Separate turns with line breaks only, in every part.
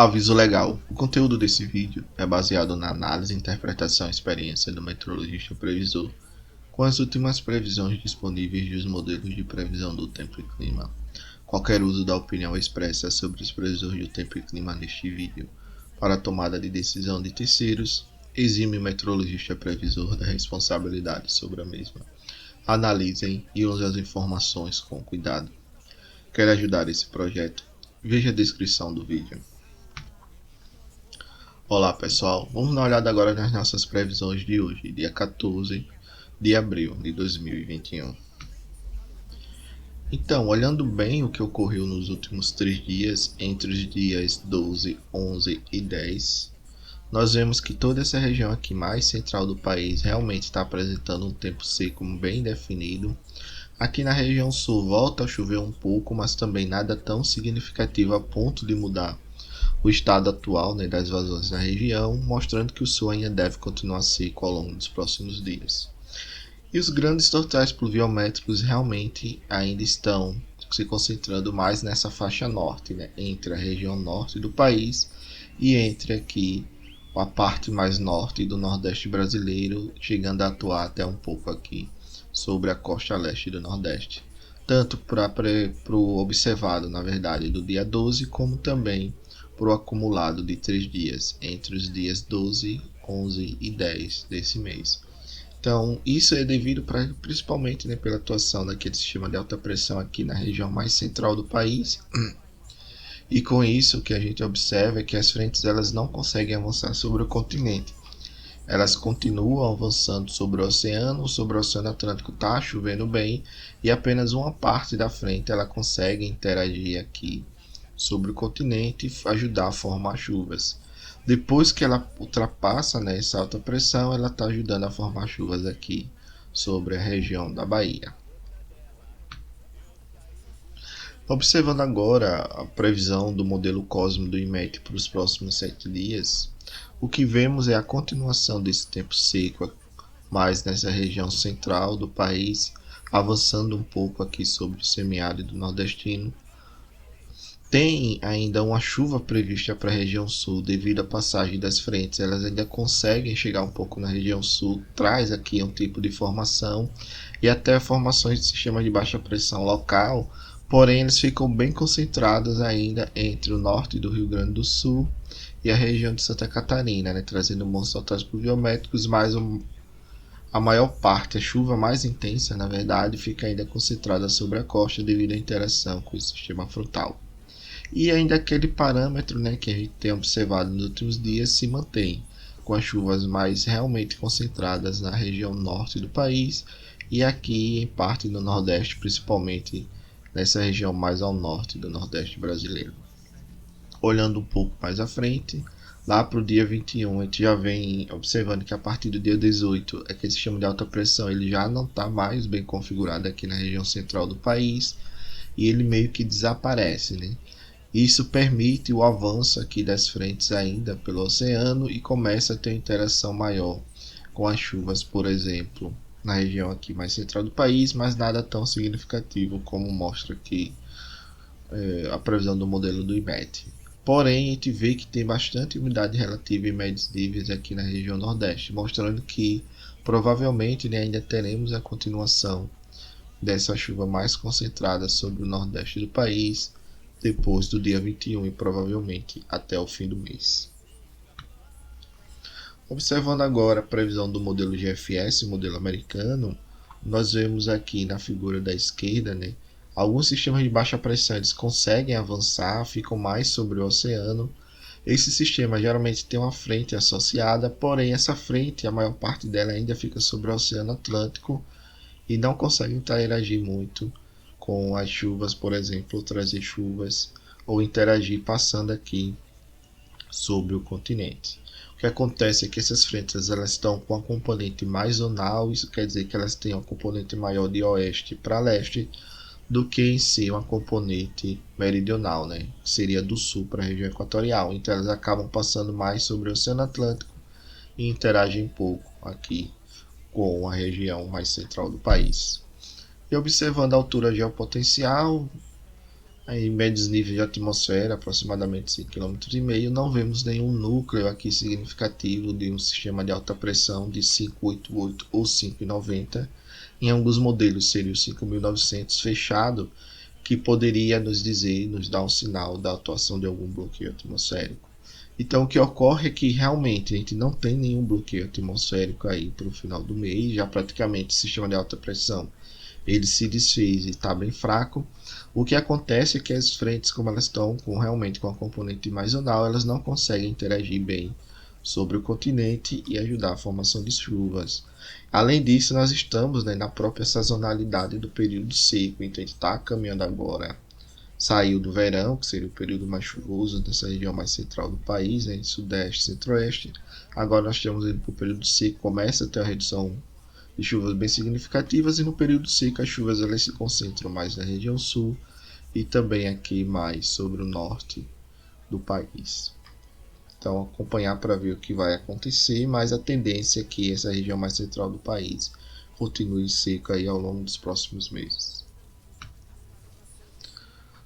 Aviso legal: o conteúdo desse vídeo é baseado na análise, interpretação e experiência do meteorologista previsor, com as últimas previsões disponíveis dos modelos de previsão do tempo e clima. Qualquer uso da opinião expressa sobre os previsores do tempo e clima neste vídeo para a tomada de decisão de terceiros exime o meteorologista previsor da responsabilidade sobre a mesma. Analisem e usem as informações com cuidado. Quer ajudar esse projeto? Veja a descrição do vídeo. Olá pessoal, vamos dar uma olhada agora nas nossas previsões de hoje, dia 14 de abril de 2021. Então, olhando bem o que ocorreu nos últimos 3 dias, entre os dias 12, 11 e 10, nós vemos que toda essa região aqui mais central do país realmente está apresentando um tempo seco bem definido. Aqui na região sul volta a chover um pouco, mas também nada tão significativo a ponto de mudar o estado atual, das vazões na região, mostrando que o sul ainda deve continuar seco ao longo dos próximos dias. E os grandes totais pluviométricos realmente ainda estão se concentrando mais nessa faixa norte, entre a região norte do país e entre aqui a parte mais norte do nordeste brasileiro, chegando a atuar até um pouco aqui sobre a costa leste do nordeste. Tanto para o observado, na verdade, do dia 12, como também para o acumulado de 3 dias, entre os dias 12, 11 e 10 desse mês. Então, isso é devido principalmente pela atuação daquele sistema de alta pressão aqui na região mais central do país. E com isso, o que a gente observa é que as frentes elas não conseguem avançar sobre o continente. Elas continuam avançando sobre o Oceano Atlântico está chovendo bem, e apenas uma parte da frente ela consegue interagir aqui sobre o continente e ajudar a formar chuvas. Depois que ela ultrapassa essa alta pressão, ela está ajudando a formar chuvas aqui sobre a região da Bahia. Observando agora a previsão do modelo Cosmo do IMET para os próximos 7 dias, o que vemos é a continuação desse tempo seco, mais nessa região central do país, avançando um pouco aqui sobre o semiárido nordestino. Tem ainda uma chuva prevista para a região sul devido à passagem das frentes, elas ainda conseguem chegar um pouco na região sul, traz aqui um tipo de formação e até formações de sistemas de baixa pressão local, porém eles ficam bem concentrados ainda entre o norte do Rio Grande do Sul e a região de Santa Catarina, trazendo bons totais pluviométricos, mas a maior parte, a chuva mais intensa na verdade, fica ainda concentrada sobre a costa devido à interação com o sistema frontal. E ainda aquele parâmetro que a gente tem observado nos últimos dias se mantém, com as chuvas mais realmente concentradas na região norte do país e aqui em parte do nordeste, principalmente nessa região mais ao norte do nordeste brasileiro. Olhando um pouco mais à frente, lá para o dia 21, a gente já vem observando que a partir do dia 18 é que esse sistema de alta pressão ele já não está mais bem configurado aqui na região central do país e ele meio que desaparece, Isso permite o avanço aqui das frentes ainda pelo oceano e começa a ter interação maior com as chuvas, por exemplo, na região aqui mais central do país, mas nada tão significativo como mostra aqui a previsão do modelo do IMET. Porém, a gente vê que tem bastante umidade relativa em médios níveis aqui na região nordeste, mostrando que provavelmente ainda teremos a continuação dessa chuva mais concentrada sobre o nordeste do país, depois do dia 21 e provavelmente até o fim do mês. Observando agora a previsão do modelo GFS, modelo americano, nós vemos aqui na figura da esquerda, alguns sistemas de baixa pressão eles conseguem avançar, ficam mais sobre o oceano. Esse sistema geralmente tem uma frente associada, porém essa frente, a maior parte dela ainda fica sobre o Oceano Atlântico e não consegue interagir muito com as chuvas, por exemplo, trazer chuvas ou interagir passando aqui sobre o continente. O que acontece é que essas frentes elas estão com a componente mais zonal, isso quer dizer que elas têm uma componente maior de oeste para leste do que em si uma componente meridional, que seria do sul para a região equatorial. Então elas acabam passando mais sobre o Oceano Atlântico e interagem pouco aqui com a região mais central do país. E observando a altura geopotencial, Aí, médios níveis de atmosfera, aproximadamente 5,5 km, não vemos nenhum núcleo aqui significativo de um sistema de alta pressão de 588 ou 590. Em alguns modelos seria o 5.900 fechado, que poderia nos dizer, nos dar um sinal da atuação de algum bloqueio atmosférico. Então, o que ocorre é que realmente a gente não tem nenhum bloqueio atmosférico aí para o final do mês, já praticamente o sistema de alta pressão ele se desfez e está bem fraco. O que acontece é que as frentes, como elas estão realmente com a componente mais zonal, elas não conseguem interagir bem sobre o continente e ajudar a formação de chuvas. Além disso, nós estamos, né, na própria sazonalidade do período seco, então a gente está caminhando agora. Saiu do verão, que seria o período mais chuvoso dessa região mais central do país, né, sudeste, centro-oeste. Agora nós estamos indo para o período seco, começa a ter a redução de chuvas bem significativas, e no período seco as chuvas elas se concentram mais na região sul e também aqui mais sobre o norte do país. Então acompanhar para ver o que vai acontecer, mas a tendência é que essa região mais central do país continue seca aí ao longo dos próximos meses.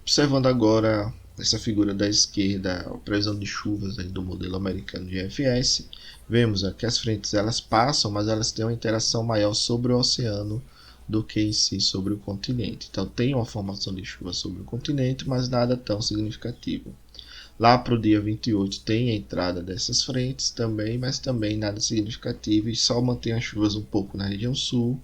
Observando agora essa figura da esquerda, a previsão de chuvas aí do modelo americano de GFS, vemos que as frentes elas passam, mas elas têm uma interação maior sobre o oceano do que em si sobre o continente. Então tem uma formação de chuva sobre o continente, mas nada tão significativo. Lá para o dia 28 tem a entrada dessas frentes também, mas também nada significativo, e só mantém as chuvas um pouco na região sul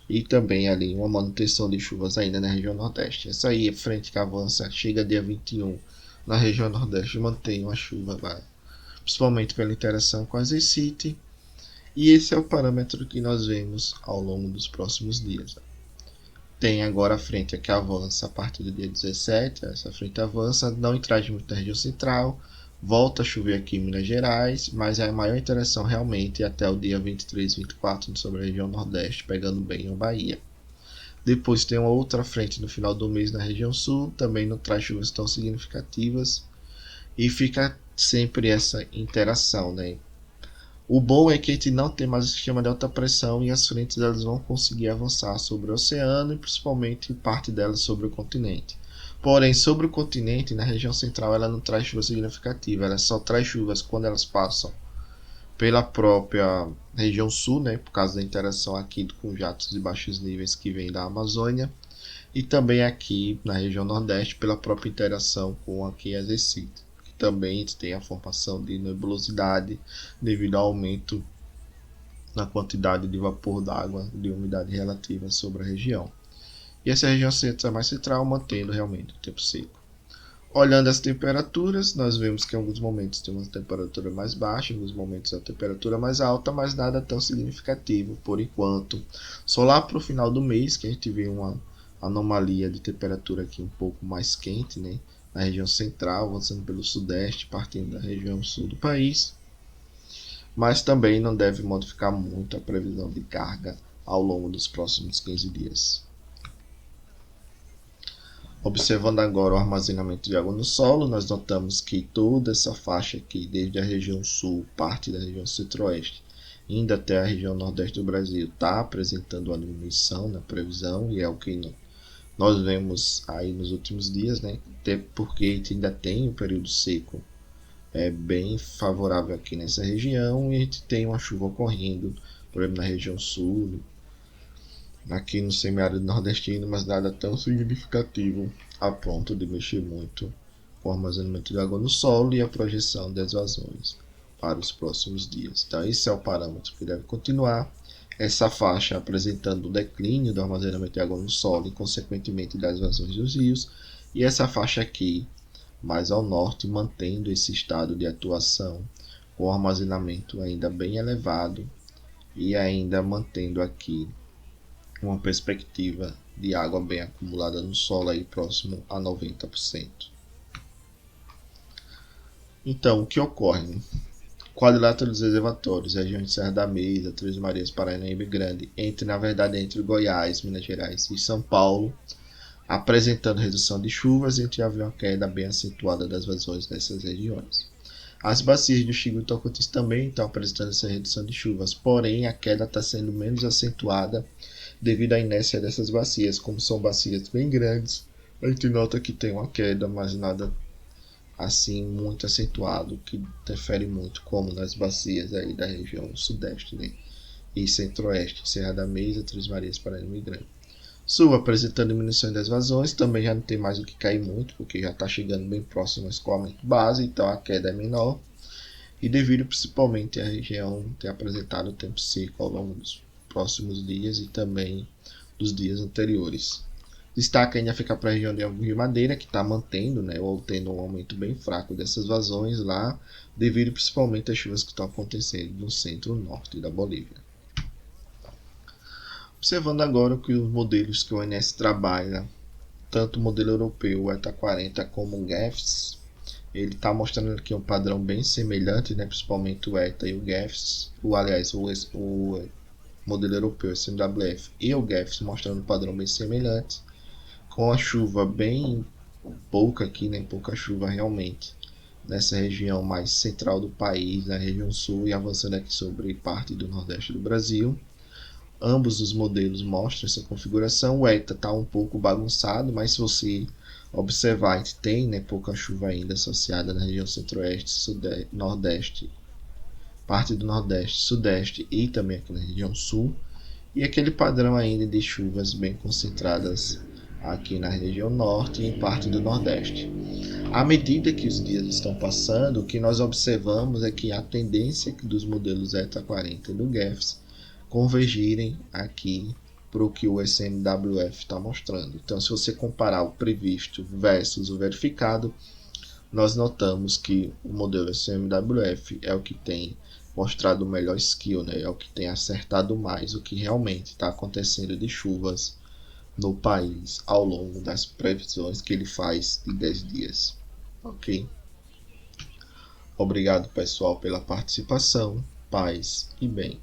e também ali uma manutenção de chuvas ainda na região nordeste. Essa aí é frente que avança, chega dia 21 na região nordeste, mantém uma chuva lá, principalmente pela interação com a Z-City, e esse é o parâmetro que nós vemos ao longo dos próximos dias. Tem agora a frente que avança a partir do dia 17, essa frente avança, não interage muito na região central, volta a chover aqui em Minas Gerais, mas a maior interação realmente é até o dia 23, 24 sobre a região nordeste, pegando bem a Bahia. Depois tem uma outra frente no final do mês na região sul, também não traz chuvas tão significativas, e fica sempre essa interação, né? O bom é que a gente não tem mais o sistema de alta pressão e as frentes elas vão conseguir avançar sobre o oceano e principalmente parte delas sobre o continente. Porém, sobre o continente, na região central, ela não traz chuva significativa, ela só traz chuvas quando elas passam pela própria região sul, né, por causa da interação aqui com jatos de baixos níveis que vêm da Amazônia, e também aqui na região nordeste pela própria interação com aqui as Recife. Também tem a formação de nebulosidade devido ao aumento na quantidade de vapor d'água de umidade relativa sobre a região. E essa região mais central mantendo realmente o tempo seco. Olhando as temperaturas, nós vemos que em alguns momentos tem uma temperatura mais baixa, em alguns momentos a temperatura mais alta, mas nada tão significativo por enquanto. Só lá para o final do mês que a gente vê uma anomalia de temperatura aqui um pouco mais quente, né? Na região central, avançando pelo sudeste, partindo da região sul do país, mas também não deve modificar muito a previsão de carga ao longo dos próximos 15 dias. Observando agora o armazenamento de água no solo, nós notamos que toda essa faixa aqui, desde a região sul, parte da região centro-oeste, indo até a região nordeste do Brasil, está apresentando uma diminuição na previsão, e é o que nós vemos aí nos últimos dias, né? Até porque a gente ainda tem um período seco bem favorável aqui nessa região, e a gente tem uma chuva ocorrendo, por exemplo, na região sul, aqui no semiárido nordestino, mas nada tão significativo a ponto de mexer muito com o armazenamento de água no solo e a projeção das vazões para os próximos dias. Então esse é o parâmetro que deve continuar. Essa faixa apresentando o declínio do armazenamento de água no solo e consequentemente das vazões dos rios, e essa faixa aqui mais ao norte mantendo esse estado de atuação com o armazenamento ainda bem elevado e ainda mantendo aqui uma perspectiva de água bem acumulada no solo aí próximo a 90%. Então, o que ocorre? Quadrilátero dos reservatórios, região de Serra da Mesa, Três Marias, Paranaíba Grande, entre Goiás, Minas Gerais e São Paulo, apresentando redução de chuvas, e a gente já viu uma queda bem acentuada das vazões nessas regiões. As bacias do Xingu e Tocantins também estão apresentando essa redução de chuvas, porém a queda está sendo menos acentuada devido à inércia dessas bacias, como são bacias bem grandes, A gente nota que tem uma queda, mas nada assim muito acentuado, que interfere muito, como nas bacias aí da região sudeste, né? E centro-oeste, Serra da Mesa, Três Marias, Paraíba e Grande. Sul apresentando diminuição das vazões, também já não tem mais o que cair muito, porque já está chegando bem próximo ao escoamento base, então a queda é menor. E devido principalmente à região ter apresentado tempo seco ao longo dos próximos dias e também dos dias anteriores. Destaque ainda fica para a região de Rio Madeira, que está mantendo, né, ou tendo um aumento bem fraco dessas vazões lá, devido principalmente às chuvas que estão acontecendo no centro-norte da Bolívia. Observando agora que os modelos que o ONS trabalha, tanto o modelo europeu, o ETA 40, como o GEFS, ele está mostrando aqui um padrão bem semelhante, né, principalmente o ETA e o GEFS, o modelo europeu, o SMWF e o GEFS mostrando um padrão bem semelhante, com a chuva bem pouca aqui, né, pouca chuva realmente, nessa região mais central do país, na região sul e avançando aqui sobre parte do nordeste do Brasil. Ambos os modelos mostram essa configuração. O ETA está um pouco bagunçado, mas se você observar, a gente tem, né, pouca chuva ainda associada na região centro-oeste, nordeste, parte do nordeste, sudeste e também aqui na região sul. E aquele padrão ainda de chuvas bem concentradas aqui na região norte e em parte do nordeste. À medida que os dias estão passando, o que nós observamos é que a tendência dos modelos ETA 40 e do GEFS convergirem aqui para o que o SMWF está mostrando. Então, se você comparar o previsto versus o verificado, nós notamos que o modelo SMWF é o que tem mostrado o melhor skill, né? É o que tem acertado mais o que realmente está acontecendo de chuvas no país ao longo das previsões que ele faz de 10 dias. Ok? Obrigado, pessoal, pela participação. Paz e bem.